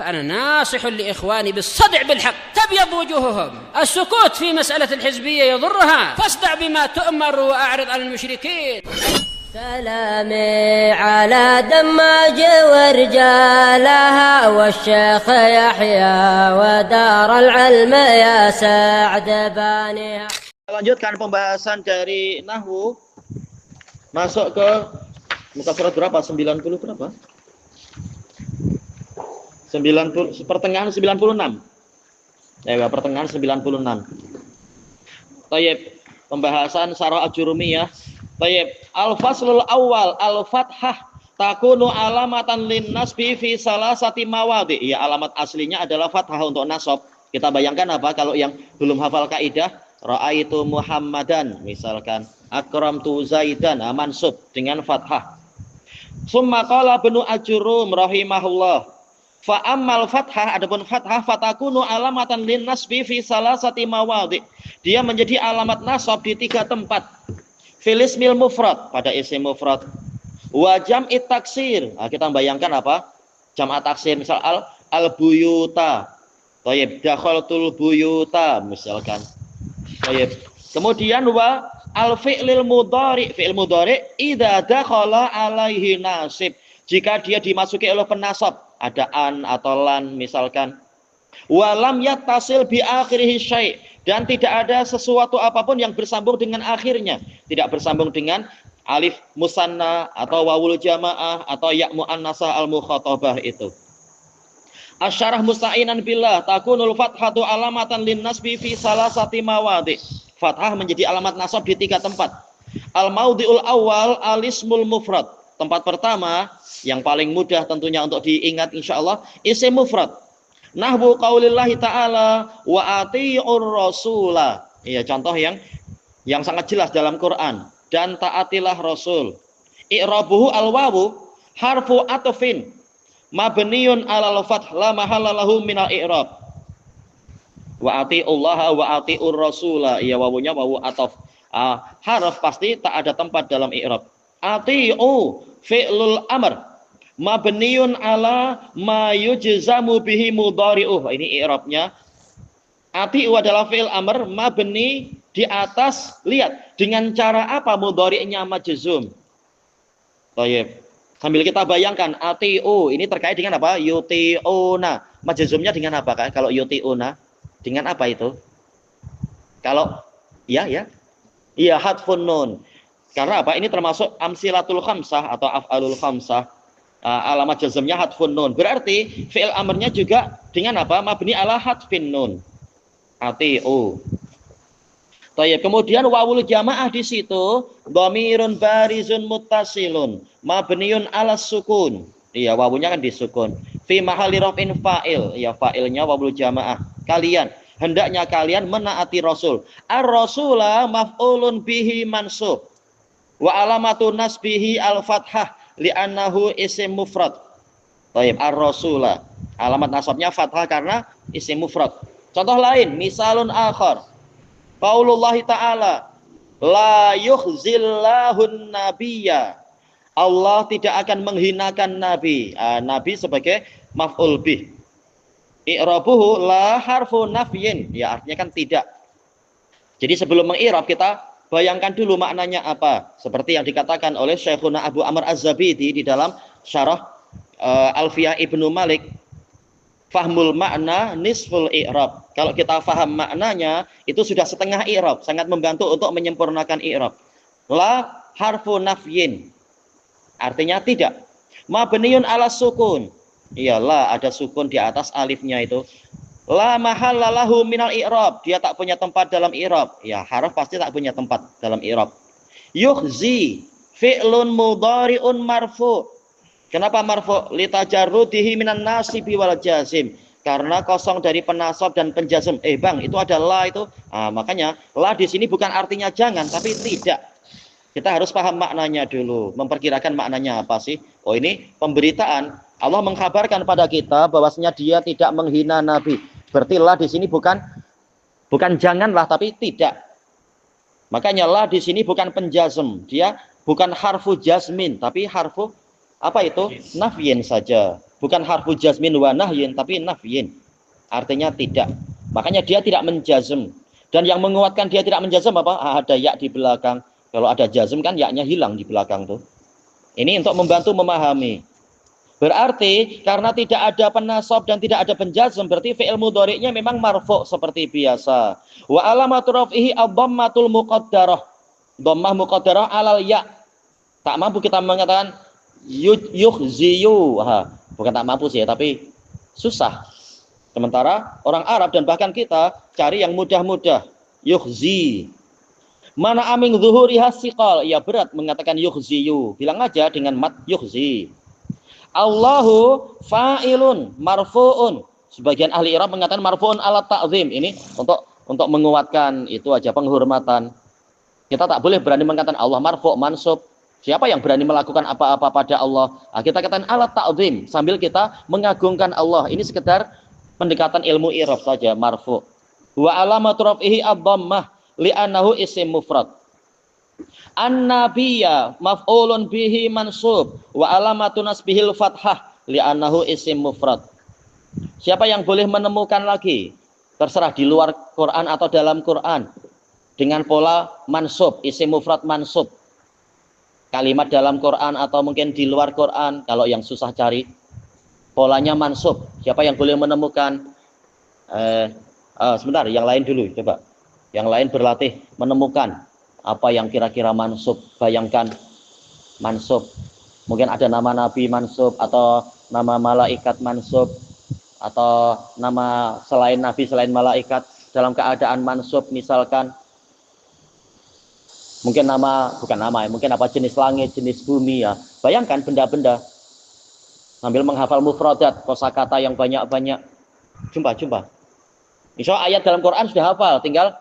فأنا ناصح لإخواني بالصدع بالحق تبيض وجوههم. السكوت في مسألة الحزبية يضرها، فاصدع بما تؤمر وأعرض عن المشركين. سلامي على دماج ورجالها والشيخ يحيى ودار العلم يا سعد بانيها. Lanjutkan pembahasan dari nahwu. Masuk ke muka surat berapa? 90 berapa? 90, pertengahan 96. Ya, pertengahan 96. Tayyib, pembahasan Syarah Ajurumiyah. Tayyib, al-faslul awal al-fathah takunu alamatan linnasbi fi salasati mawadhi. Ya, alamat aslinya adalah fathah untuk nasab. Kita bayangkan apa kalau yang belum hafal kaidah? Ra'aitu Muhammadan, misalkan akramtu Zaidan, mansub dengan fathah. Summa qala Ibnu Ajurum rahimahullah, fa ammal fathah, adapun fathah fatakunu alamatan linnasbi fi salasati mawadhi. Dia menjadi alamat nasab di 3 tempat. Fil ismil mufrad, pada isim mufrad. Wa jam'i taksir. Nah, kita bayangkan apa? Jam'a taksir, misal al-buyuta. Thayyib, dakhaltul buyuta misalkan. Thayyib. Kemudian wa al-fi'lil mudhari. Fi'il mudhari idza dakhala alaihi nasib. Jika dia dimasuki oleh penasab, ada an atau lan misalkan. Wa lam yattasil bi akhirihi syai'. Dan tidak ada sesuatu apapun yang bersambung dengan akhirnya. Tidak bersambung dengan alif musanna atau wawul jamaah atau ya muannasah al-mukhatabah itu. Asyarah musta'inan billah takunul fathatu alamatan linnasbi fi salasati mawadhi. Fathah menjadi alamat nasab di 3 tempat. Al-maudhi'ul awal alismul mufrad. Tempat pertama yang paling mudah tentunya untuk diingat insyaallah isim mufrad. Nahwu qaulillahi ta'ala wa atii'ur rasula. Iya, contoh yang sangat jelas dalam Quran. Dan taatilah rasul. I'rabuhu al-wawu harfu atfin mabniun 'alal fath la mahalla lahu minal i'rab. Wa atii'ullaha wa atii'ur rasula. Iya, wawunya wawu ataf. Harf pasti tak ada tempat dalam i'rab. Atii'u fi'lul amr mabniun ala ma yujzamu bihi mudhari'uh. Ini i'rabnya. Ati'u adalah fi'il amr mabni di atas, lihat dengan cara apa mudhari'nya majzum. Baik. Sambil kita bayangkan ati'u ini terkait dengan apa? Yuti'una. Majzumnya dengan apa kan? Kalau yuti'una dengan apa itu? Kalau ya. Iya, hadfun nun. Karena apa? Ini termasuk amsilatul khamsah atau af'alul khamsah. Alamat jazmnya hadfun nun. Berarti fi'il amrnya juga dengan apa? Mabni ala hadfin nun. Ati'u. Tayyib. Kemudian wawul jamaah di situ dhamirun barizun muttasilun mabniun ala sukun. Iya, wawunya kan disukun. Fi mahalli raf'in fa'il. Ya, fa'ilnya wawul jamaah. Kalian, hendaknya kalian menaati Rasul. Ar-rasula maf'ulun bihi mansub. Wa alamatu nasbihi al-fathah li'annahu isim mufrad. Baik, ar-rasula. Alamat nasabnya fathah karena isim mufrad. Contoh lain, misalun akhar. Qaulullah ta'ala, la yukhzillahun nabiyya. Allah tidak akan menghinakan nabi. Nabi sebagai maf'ul bih. I'rabuhu la harfu nafyin. Ya, artinya kan tidak. Jadi sebelum meng'irab kita bayangkan dulu maknanya apa. Seperti yang dikatakan oleh Syekhuna Abu Amr Az-Zabidi di dalam syarah Alfiyah Ibnu Malik. Fahmul makna nisful i'rab. Kalau kita faham maknanya, itu sudah setengah i'rab. Sangat membantu untuk menyempurnakan i'rab. La harfu nafyin. Artinya tidak. Mabniun ala sukun. Iya, la ada sukun di atas alifnya itu. La mahalla lahu minal i'rab. Dia tak punya tempat dalam i'rab. Ya, harf pasti tak punya tempat dalam i'rab. Yukhzi fi'lun mudhari'un marfu'. Kenapa marfu'? Litajarrudihi minan nasibi wal jazim. Karena kosong dari penasab dan penjazm. Bang, itu ada la itu. Makanya la di sini bukan artinya jangan, tapi tidak. Kita harus paham maknanya dulu, memperkirakan maknanya apa sih? Oh, ini pemberitaan. Allah mengkabarkan pada kita bahwasanya dia tidak menghina Nabi. Berarti la di sini bukan janganlah, tapi tidak. Makanya la di sini bukan penjazm. Dia bukan harfu jazmin, tapi harfu Apa itu? Nafyin saja. Bukan harfu jazmin wa nahyin, tapi nafyin. Artinya tidak. Makanya dia tidak menjazm. Dan yang menguatkan dia tidak menjazm apa? Ada ya di belakang. Kalau ada jazm kan yaknya hilang di belakang tuh. Ini untuk membantu memahami. Berarti karena tidak ada penasab dan tidak ada penjazm, berarti fi'il mudhari'nya memang marfu' seperti biasa. Wa alamatu raf'ihi ad-dhammatul muqaddarah. Dhammah muqaddarah alal ya. Tak mampu kita mengatakan yukhziyu. Bukan tak mampu sih, tapi susah. Sementara orang Arab dan bahkan kita cari yang mudah-mudah. Yukhzi. Mana aming zuhuri hasiqal. Ya berat mengatakan yukhziyu. Bilang aja dengan mat yukhzi. Allahu fa'ilun marfu'un. Sebagian ahli i'rab mengatakan marfu'un ala ta'zim. Ini untuk menguatkan itu aja penghormatan. Kita tak boleh berani mengatakan Allah marfu' mansub. Siapa yang berani melakukan apa-apa pada Allah? Nah, kita katakan ala ta'zim sambil kita mengagungkan Allah. Ini sekedar pendekatan ilmu i'rab saja, marfu'. Wa alamatu raf'ihi ad-dhammah li'annahu isim mufrad. An-nabiyya maf'ulun bihi mansub wa alamatu nasbihil fathah li'annahu isim mufrad. Siapa yang boleh menemukan lagi? Terserah di luar Quran atau dalam Quran dengan pola mansub, isim mufrad mansub. Kalimat dalam Quran atau mungkin di luar Quran, kalau yang susah cari polanya mansub. Siapa yang boleh menemukan? Sebentar, yang lain dulu coba. Yang lain berlatih menemukan apa yang kira-kira mansub. Bayangkan mansub. Mungkin ada nama nabi mansub atau nama malaikat mansub atau nama selain nabi, selain malaikat dalam keadaan mansub, misalkan mungkin nama, bukan nama ya, mungkin apa jenis langit, jenis bumi ya. Bayangkan benda-benda sambil menghafal mufradat, kosakata yang banyak-banyak. Jumpa. Insya Allah ayat dalam Quran sudah hafal, tinggal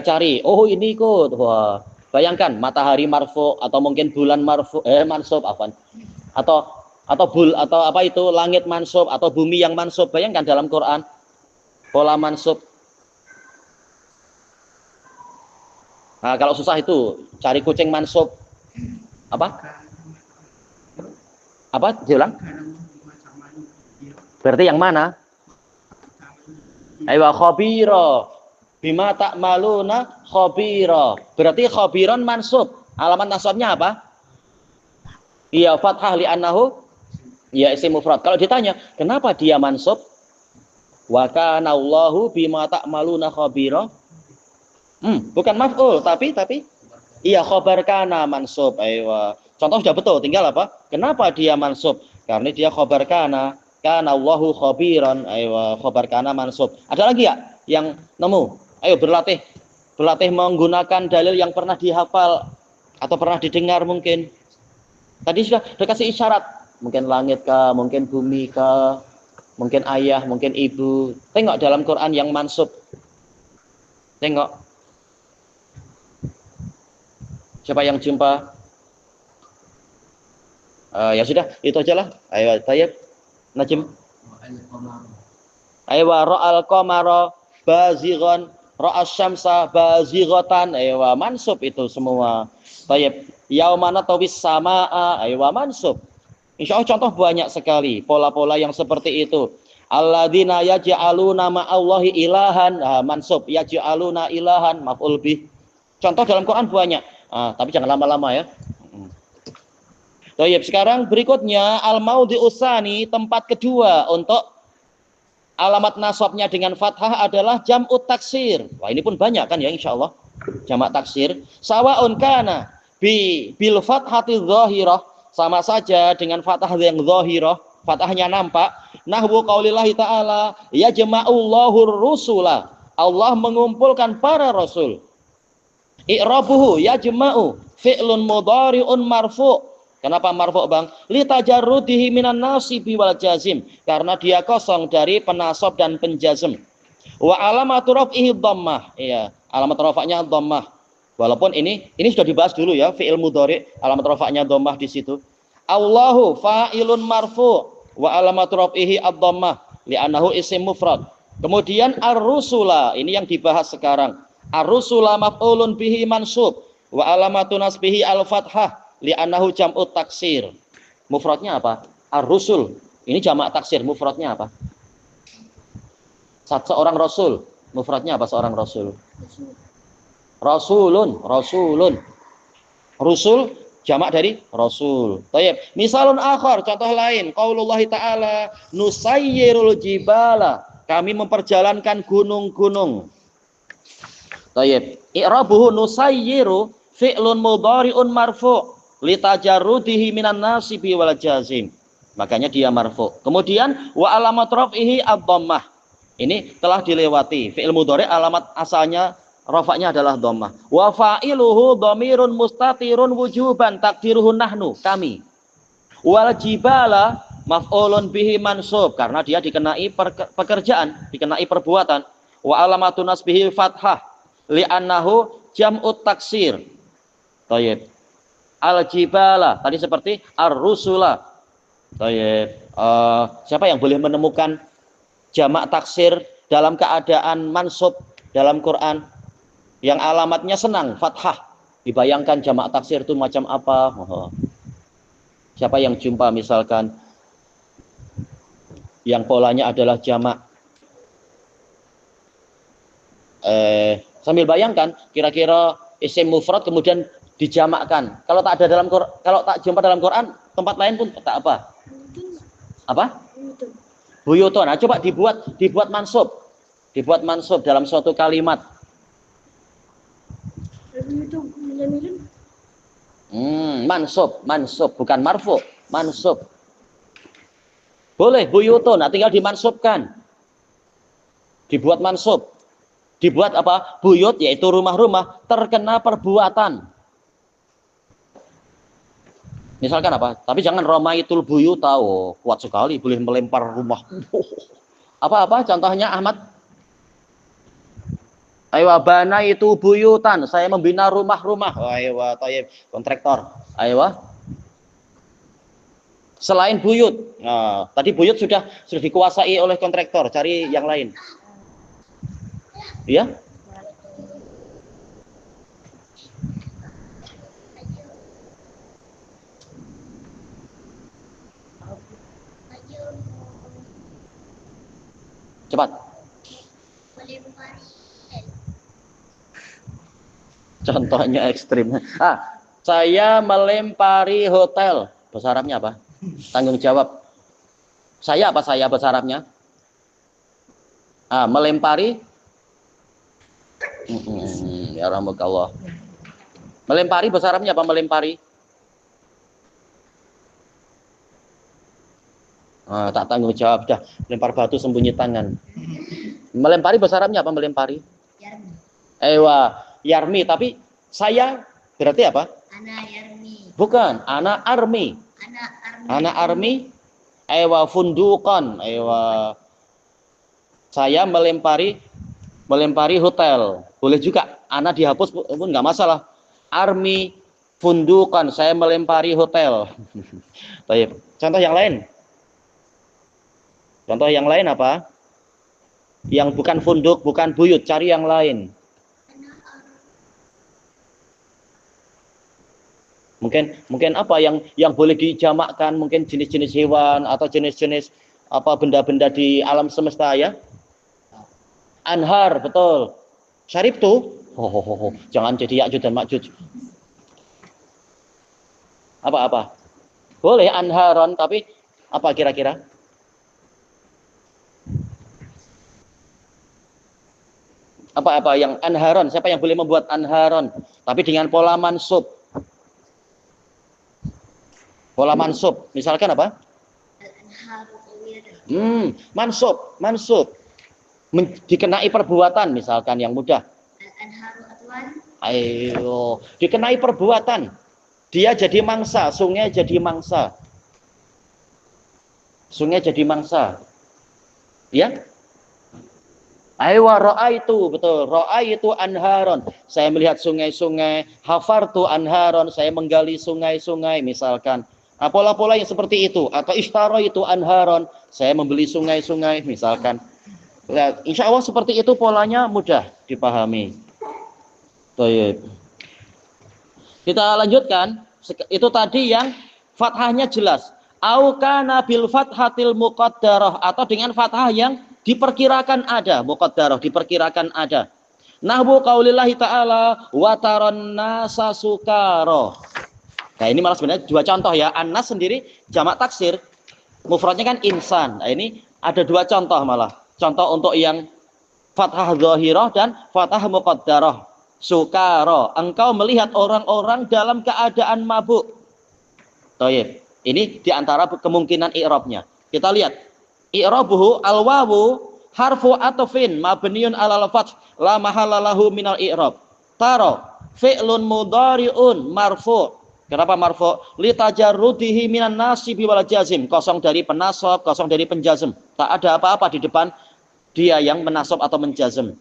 cari. Oh ini ikut. Wah, bayangkan matahari marfu atau mungkin bulan marfu, mansub apa? Atau apa itu langit mansub atau bumi yang mansub. Bayangkan dalam Quran pola mansub. Nah, kalau susah itu cari kucing mansub. Apa? Diulang? Berarti yang mana? Aywa khabira. Bima ta'maluna khabira. Berarti khabiran mansub. Alamat nasabnya apa? Iya fathah li'annahu ya isim mufrad. Kalau ditanya, kenapa dia mansub? Wa kana Allahu bima ta'maluna khabira. Bukan maf'ul, tapi iya khabar kana mansub. Aywa. Contoh sudah betul, tinggal apa? Kenapa dia mansub? Karena dia khabar kana Allahu khabiran. Aywa, khabar kana mansub. Ada lagi ya yang nemu? Ayo berlatih menggunakan dalil yang pernah dihafal atau pernah didengar mungkin. Tadi sudah dikasih isyarat, mungkin langit kah, mungkin bumi kah, mungkin ayah, mungkin ibu. Tengok dalam Quran yang mansub. Tengok. Siapa yang jumpa? Ya sudah, itu aja lah. Ayo, Tayyib, Najim. Ayo, ra'al qamara bazighan, ra'as syamsa bazighatan. Ayo, mansub itu semua. Tayyib, yaumana tawis samaa. Ayo, mansub. Insya Allah contoh banyak sekali pola-pola yang seperti itu. Alladzina yaj'aluna ma'allahi ilahan. Mansub, yaj'aluna ilahan maf'ul bih. Contoh dalam Quran banyak. Tapi jangan lama-lama ya. Baik, sekarang berikutnya al-maudhi'us tsani, tempat kedua untuk alamat nasabnya dengan fathah adalah jam'ut taksir. Wah, ini pun banyak kan ya insyaallah. Jamak taksir. Sawa'un kana bil fathati dzahirah, sama saja dengan fathah yang dzahirah, fathahnya nampak. Nahwu qaulillahi ta'ala, yajma'ullahu rusula. Allah mengumpulkan para rasul. I'rabuhu yajma'u fi'lun mudhari'un marfu'. Kenapa marfu', Bang? Li tajarrudihi minan nasibi wal jazim. Karena dia kosong dari penasab dan penjazm. Wa alamatu raf'ihi dhammah. Iya, alamat rafa'nya dhammah. Walaupun ini sudah dibahas dulu ya, fi'il mudhari', alamat rafa'nya dhammah di situ. Allahu fa'ilun marfu' wa alamatu raf'ihi ad-dhammah li'annahu isim mufrad. Kemudian ar-rusula, ini yang dibahas sekarang. Ar-rusula maf'ulun bihi mansub wa alamatu nasbihi al-fathah li'annahu jam'ut taksir. Mufradnya apa? Ar-rusul. Ini jamak taksir, mufradnya apa? Seorang rasul. Mufradnya apa seorang rasul? Rasulun, rasulun. Rusul jamak dari rasul. Baik. Misalun akhar, contoh lain, qaulullah ta'ala nusayyirul jibala. Kami memperjalankan gunung-gunung. Baik. I'rabuhu nusayyiru fi'lun mudhari'un marfu' litajarrudihi minan nasibi wal jazim. Makanya dia marfu. Kemudian wa alamat raf'ihi ad-dhammah. Ini telah dilewati. Fi'il mudhari' alamat asalnya rafa'nya adalah dhammah. Wa fa'iluhu dhamirun mustatirun wujuban takdiruhu nahnu, kami. Wal jibala maf'ulun bihi mansub, karena dia dikenai pekerjaan, dikenai perbuatan. Wa alamatun nasbihi fathah li'annahu jam'ut taksir. Thayyib. Al jibala tadi seperti ar-rusula. Thayyib. Siapa yang boleh menemukan jamak taksir dalam keadaan mansub dalam Quran yang alamatnya senang, fathah? Dibayangkan jamak taksir itu macam apa? Siapa yang jumpa misalkan yang polanya adalah jamak? Sambil bayangkan kira-kira isim mufrad kemudian dijamakkan. Kalau tak ada dalam Quran, kalau tak jumpa dalam Quran, tempat lain pun tak apa? Apa? Buyutun. Nah, coba dibuat mansub. Dibuat mansub dalam suatu kalimat. Mansub, bukan marfu, mansub. Boleh buyutun, nah tinggal dimansubkan. Dibuat mansub. Dibuat apa? Buyut, yaitu rumah-rumah terkena perbuatan. Misalkan apa? Tapi jangan romaitul buyut, tahu kuat sekali, boleh melempar rumah. Apa contohnya Ahmad? Aywa bana itu buyutan, saya membina rumah-rumah. Aywa thayyib, kontraktor. Aywa. Selain buyut. Nah, tadi buyut sudah dikuasai oleh kontraktor, cari yang lain. Ya? Cepat. Contohnya ekstrim. Saya melempari hotel. Bahasa Arabnya apa? Tanggung jawab. Saya apa saya bahasa Arabnya? Melempari. Ya rahmatullah. Melempari bahasa Arabnya apa melempari? Tak tanggung jawab, dah lempar batu sembunyi tangan. Melempari bahasa Arabnya apa melempari? Yarmi. Yarmi, tapi saya berarti apa? Ana yarmi. Bukan, ana armi. Ana armi. Fundukan. Saya melempari hotel. Boleh juga, ana dihapus pun nggak masalah. Armi fundukan, saya melempari hotel. Baik. Contoh yang lain. Contoh yang lain apa? Yang bukan funduk, bukan buyut, cari yang lain. Mungkin apa yang boleh dijamakkan? Mungkin jenis-jenis hewan atau jenis-jenis apa benda-benda di alam semesta ya? Anhar, betul. Syaribtu. Jangan jadi Ya'juj dan Ma'juj. Apa? Boleh anharon, tapi apa kira-kira? Apa yang anharon? Siapa yang boleh membuat anharon? Tapi dengan pola mansub. Pola mansub. Misalkan apa? Mansub. Dikenai perbuatan misalkan yang mudah. Ayo, dikenai perbuatan. Dia jadi mangsa, sungai jadi mangsa. Sungai jadi mangsa. Ya? Ra'aitu, betul. Ra'aitu anharon. Saya melihat sungai-sungai. Hafartu anharon. Saya menggali sungai-sungai misalkan. Pola-pola yang seperti itu. Atau ishtaraitu anharon. Saya membeli sungai-sungai misalkan. Nah, insya Allah seperti itu polanya mudah dipahami. Baik. Kita lanjutkan. Itu tadi yang fathahnya jelas. Au kana bil fathatil muqaddarah, atau dengan fathah yang diperkirakan ada, muqaddarah diperkirakan ada. Nahwu qaulillahi ta'ala wa taron nasa sukara. Nah, ini malah sebenarnya dua contoh ya. An-nas sendiri jamak taksir, mufradnya kan insan. Nah, ini ada dua contoh malah. Contoh untuk yang fathah zahirah dan fathah muqaddarah. Sukara, engkau melihat orang-orang dalam keadaan mabuk. Thayyib. Ini diantara kemungkinan i'rabnya. Kita lihat. I'rabuhu al-wawu harfu atfin mabniun 'alal fath la mahalla lahu minal i'rab. Taro fi'lun mudhari'un marfu'. Kenapa marfu'? Li tajarrudihi minan nasib wal jazim. Kosong dari penasab, kosong dari penjazm. Tak ada apa-apa di depan dia yang menasab atau menjazm.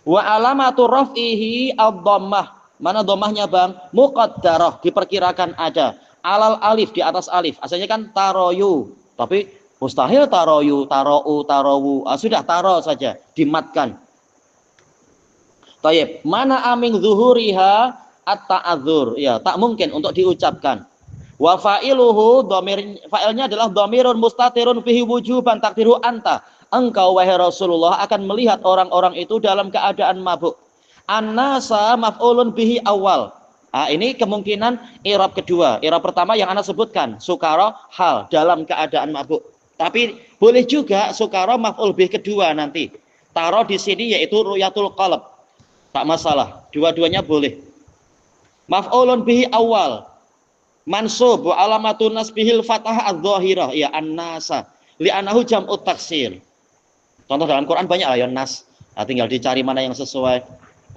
Wa alamatu raf'ihi ad-dhammah. Mana dhammahnya, Bang? Muqaddarah, diperkirakan ada. Alal alif, di atas alif. Asalnya kan taroyu, tapi mustahil taroyu, tarou, tarowu. Sudah taro saja, dimatkan. Tayyib, mana aming zuhuriha at-ta'adzur. Ya, tak mungkin untuk diucapkan. Wa fa'iluhu, fa'ilnya adalah dhamirun mustatirun fihi wujuban takdiru anta. Engkau wahai Rasulullah akan melihat orang-orang itu dalam keadaan mabuk. An-nasa maf'ulun bihi awal. Ini kemungkinan i'rab kedua. I'rab pertama yang Anda sebutkan, sukara hal dalam keadaan mabuk. Tapi boleh juga sukara maf'ul bihi kedua nanti. Taro di sini yaitu ru'yatul qalb. Tak masalah, dua-duanya boleh. Maf'ulun bihi awal. Mansub wa alamatun nasbihil fathah adz-dzahirah, ya an-nasa. Li'annahu jam'ut taksir. Contoh dalam Quran banyak lah ya nas. Tinggal dicari mana yang sesuai.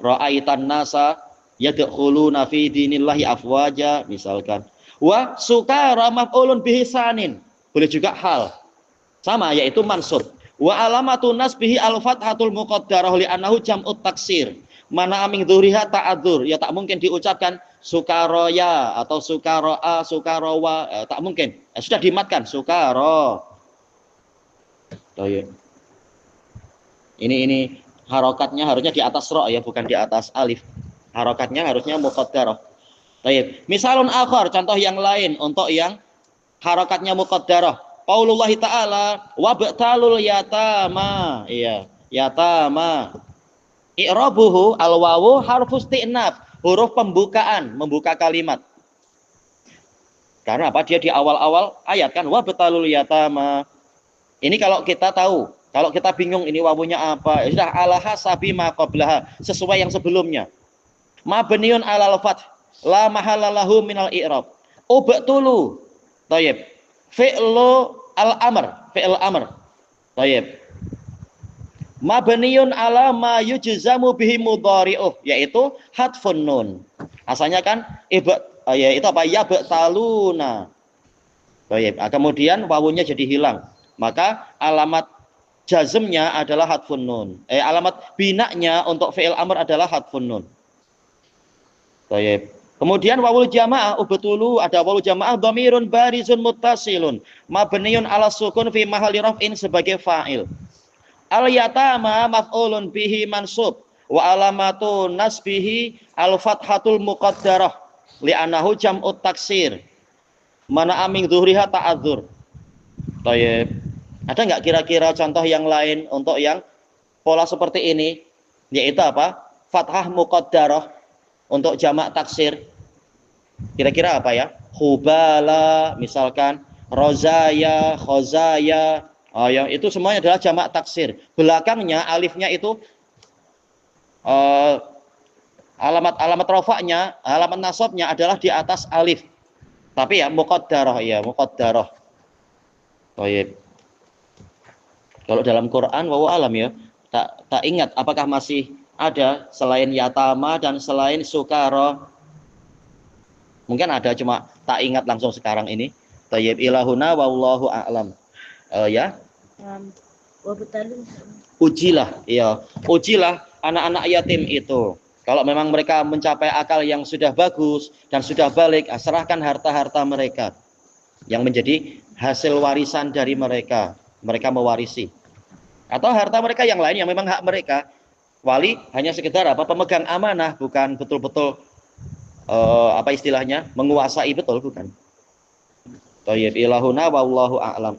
Ra'aitan nasa yadkhuluna fi dinillahi afwaja misalkan. Wa sukara maf'ulun bihi sanin. Boleh juga hal. Sama yaitu mansub. Wa alamatun nasbihi al-fathatul muqaddarah li'annahu jam'ut taksir. Mana aming dzuriha ta'adzur. Ya tak mungkin diucapkan sukaroya atau sukaroa, sukarowa. Tak mungkin. Sudah dimatkan sukaro. Oh iya. Ini harokatnya harusnya di atas ro ya, bukan di atas alif. Harokatnya harusnya muqaddarah. Baik. Misalun akhar, contoh yang lain untuk yang harokatnya muqaddarah. Qaulullah ta'ala wabtalul yatama. Iya, yatama. I'rabuhu al-wawu harfus isti'naf, huruf pembukaan, membuka kalimat. Karena apa? Dia di awal-awal ayat kan wabtalul yatama. Ini kalau kita tahu. Kalau kita bingung ini wawunya apa, ya sudah ala hasabi ma qablaha, sesuai yang sebelumnya. Mabniun 'alal fath, la mahalla lahu minal i'rab. Ubtulu. Thayyib. Fi'lu al-amr, fi'l amr. Thayyib. Mabniun 'ala ma yujzamu bihi mudhari'uh, yaitu hadfun nun. Asalnya kan ya itu apa? Ya btaluna. Thayyib. Kemudian wawunya jadi hilang. Maka alamat jazmnya adalah hadfun nun. Alamat binanya untuk fi'il amr adalah hadfun nun. Baik. Kemudian wawul jamaah ubtulu, ada wawul jamaah dhamirun barizun muttasilun mabniun 'ala sukun fi mahalli raf'in sebagai fa'il. Al yatama maf'ulun bihi mansub wa alamatu nasbihi al fathatul muqaddarah li'annahu jam'ut taksir. Mana aming zuhriha ta'adzur. Baik. Ada nggak kira-kira contoh yang lain untuk yang pola seperti ini? Yaitu apa? Fathah muqaddarah untuk jamak taksir. Kira-kira apa ya? Hubala misalkan, rozaya, khozaya. Ya, itu semuanya adalah jamak taksir. Belakangnya alifnya itu alamat rafa'nya, alamat nasabnya adalah di atas alif. Tapi ya muqaddarah, ya muqaddarah. Baik. Kalau dalam Quran wawu alam ya, tak ingat apakah masih ada selain yatama dan selain sukara. Mungkin ada, cuma tak ingat langsung sekarang ini. Tayyib ilahuna wallahu a'lam. Ya. Ujilah, ya. Ujilah anak-anak yatim itu. Kalau memang mereka mencapai akal yang sudah bagus dan sudah balik, serahkan harta-harta mereka yang menjadi hasil warisan dari mereka. Mereka mewarisi. Atau harta mereka yang lain yang memang hak mereka. Wali hanya sekedar apa? Pemegang amanah, bukan betul-betul apa istilahnya? Menguasai, betul bukan. Thayyib, ilahuna wallahu a'lam.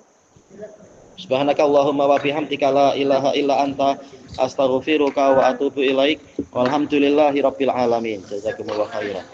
Subhanakallahumma wa bihamdika la ilaha illa anta astaghfiruka wa atubu ilaik. Walhamdulillahi rabbil alamin. Jazakumullahu khairan.